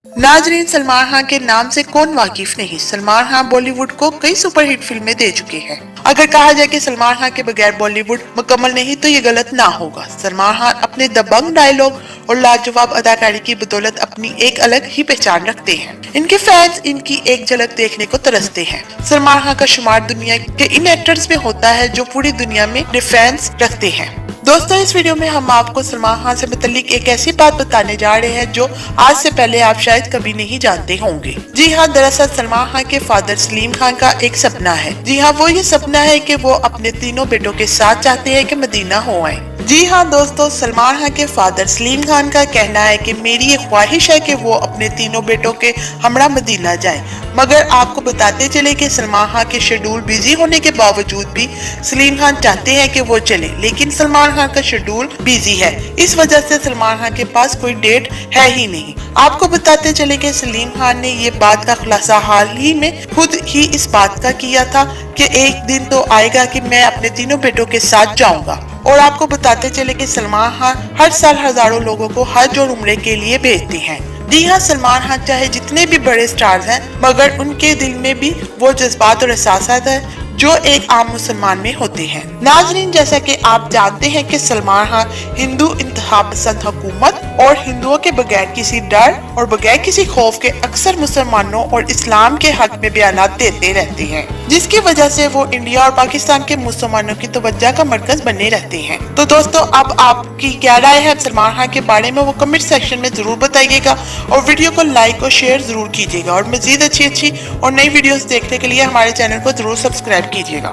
नाजरीन, सलमान खान के नाम से कौन वाकिफ नहीं। सलमान खान बॉलीवुड को कई सुपरहिट फिल्में दे चुके हैं। अगर कहा जाए कि सलमान खान के बगैर बॉलीवुड मुकम्मल नहीं तो ये गलत ना होगा। सलमान खान अपने दबंग डायलॉग और लाजवाब अदाकारी की बदौलत अपनी एक अलग ही पहचान रखते हैं। इनके फैंस इनकी एक झलक देखने को तरसते हैं। सलमान खान का शुमार दुनिया के इन एक्टर्स में होता है जो पूरी दुनिया में फैंस रखते हैं। दोस्तों, इस वीडियो में हम आपको सलमान खान से मुतालिक एक ऐसी बात बताने जा रहे हैं जो आज से पहले आप शायद कभी नहीं जानते होंगे। जी हाँ, दरअसल सलमान खान के फादर सलीम खान का एक सपना है। जी हाँ, वो ये सपना है कि वो अपने तीनों बेटों के साथ चाहते हैं कि मदीना हो आए। जी हाँ दोस्तों, सलमान खान के फादर सलीम खान का कहना है कि मेरी ये ख्वाहिश है कि वो अपने तीनों बेटों के हमरा मदीना जाए। मगर आपको बताते चले कि सलमान खान के शेड्यूल बिजी होने के बावजूद भी सलीम खान चाहते हैं कि वो चले, लेकिन सलमान खान का शेड्यूल बिजी है। इस वजह से सलमान खान के पास कोई डेट है ही नहीं। आपको बताते चले कि सलीम खान ने ये बात का खुलासा हाल ही में खुद ही इस बात का किया था कि एक दिन तो आएगा कि मैं अपने तीनों बेटों के साथ जाऊंगा। और आपको बताते चले कि सलमान खान हर साल हजारों लोगों को हज और उम्रे के लिए भेजते हैं। जी हाँ, सलमान खान चाहे जितने भी बड़े स्टार्स हैं, मगर उनके दिल में भी वो जज्बात और एहसासात है जो एक आम मुसलमान में होते हैं। नाजरीन, जैसा कि आप जानते हैं कि सलमान खान हिंदू इंतहा पसंद हुकूमत और हिंदुओं के बगैर किसी डर और बगैर किसी खौफ के अक्सर मुसलमानों और इस्लाम के हक में बयानात देते रहते हैं, जिसकी वजह से वो इंडिया और पाकिस्तान के मुसलमानों की तवज्जो का मरकज बने रहते हैं। तो दोस्तों, अब आपकी क्या राय है सलमान खान के बारे में, वो कमेंट सेक्शन में जरूर बताइएगा और वीडियो को लाइक और शेयर जरूर कीजिएगा। और मजीद अच्छी और नई वीडियोस देखने के लिए हमारे चैनल को जरूर सब्सक्राइब कीजिएगा।